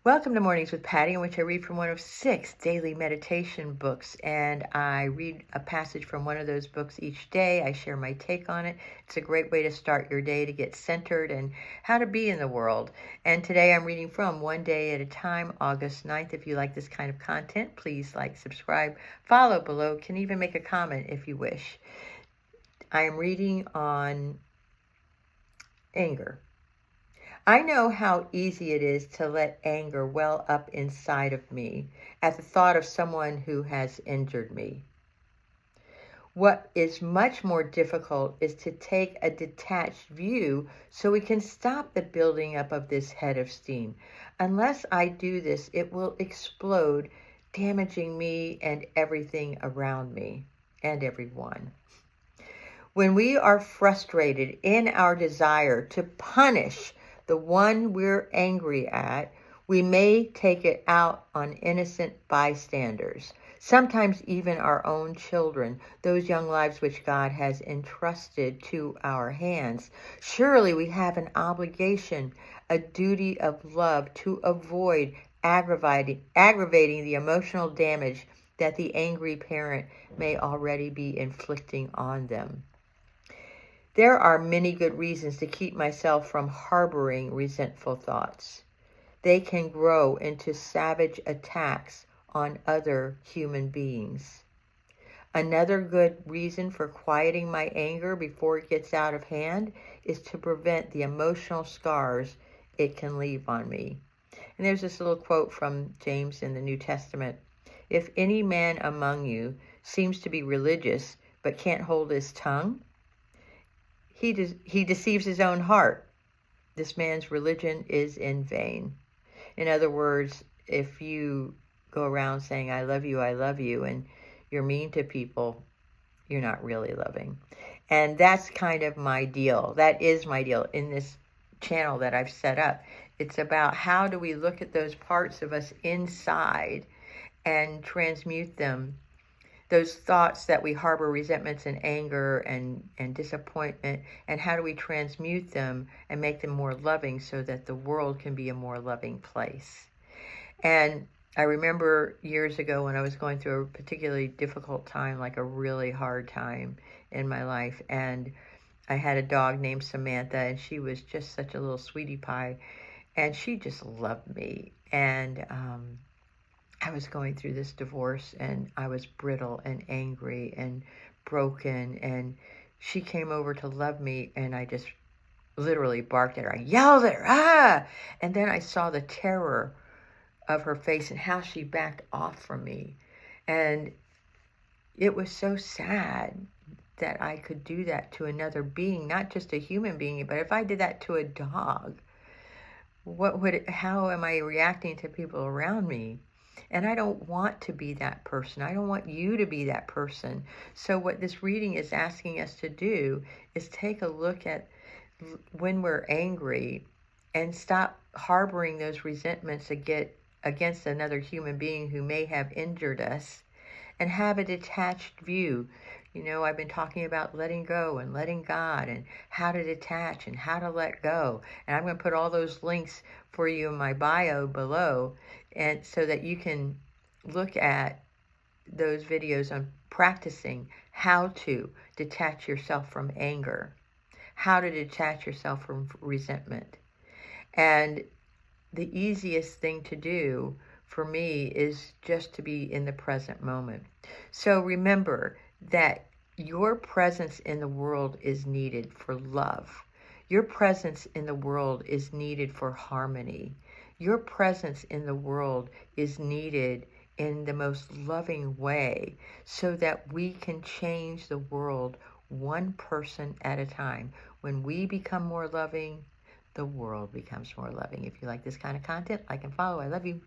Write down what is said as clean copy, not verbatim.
Welcome to Mornings with Patty, in which I read from one of 6 daily meditation books. And I read a passage from one of those books each day. I share my take on it. It's a great way to start your day to get centered and how to be in the world. And today I'm reading from One Day at a Time, August 9th. If you like this kind of content, please like, subscribe, follow below, can even make a comment if you wish. I am reading on anger. I know how easy it is to let anger well up inside of me at the thought of someone who has injured me. What is much more difficult is to take a detached view so we can stop the building up of this head of steam. Unless I do this, it will explode, damaging me and everything around me and everyone. When we are frustrated in our desire to punish the one we're angry at, we may take it out on innocent bystanders, sometimes even our own children, those young lives which God has entrusted to our hands. Surely we have an obligation, a duty of love to avoid aggravating the emotional damage that the angry parent may already be inflicting on them. There are many good reasons to keep myself from harboring resentful thoughts. They can grow into savage attacks on other human beings. Another good reason for quieting my anger before it gets out of hand is to prevent the emotional scars it can leave on me. And there's this little quote from James in the New Testament. If any man among you seems to be religious but can't hold his tongue, he deceives his own heart. This man's religion is in vain. In other words, if you go around saying, I love you, and you're mean to people, you're not really loving. And that's kind of my deal. That is my deal in this channel that I've set up. It's about how do we look at those parts of us inside and transmute them, those thoughts that we harbor, resentments and anger and disappointment, and how do we transmute them and make them more loving so that the world can be a more loving place. And I remember years ago when I was going through a particularly difficult time, like a really hard time in my life, and I had a dog named Samantha, and she was just such a little sweetie pie, and she just loved me. And I was going through this divorce, and I was brittle and angry and broken, and she came over to love me, and I just literally barked at her. I yelled at her, ah! And then I saw the terror of her face and how she backed off from me. And it was so sad that I could do that to another being, not just a human being, but if I did that to a dog, how am I reacting to people around me? And I don't want to be that person. I don't want you to be that person. So what this reading is asking us to do is take a look at when we're angry and stop harboring those resentments against another human being who may have injured us, and have a detached view. You know, I've been talking about letting go and letting God and how to detach and how to let go. And I'm going to put all those links for you in my bio below, and so that you can look at those videos on practicing how to detach yourself from anger, how to detach yourself from resentment. And the easiest thing to do for me is just to be in the present moment. So remember that your presence in the world is needed for love. Your presence in the world is needed for harmony. Your presence in the world is needed in the most loving way so that we can change the world one person at a time. When we become more loving, the world becomes more loving. If you like this kind of content, like and follow. I love you.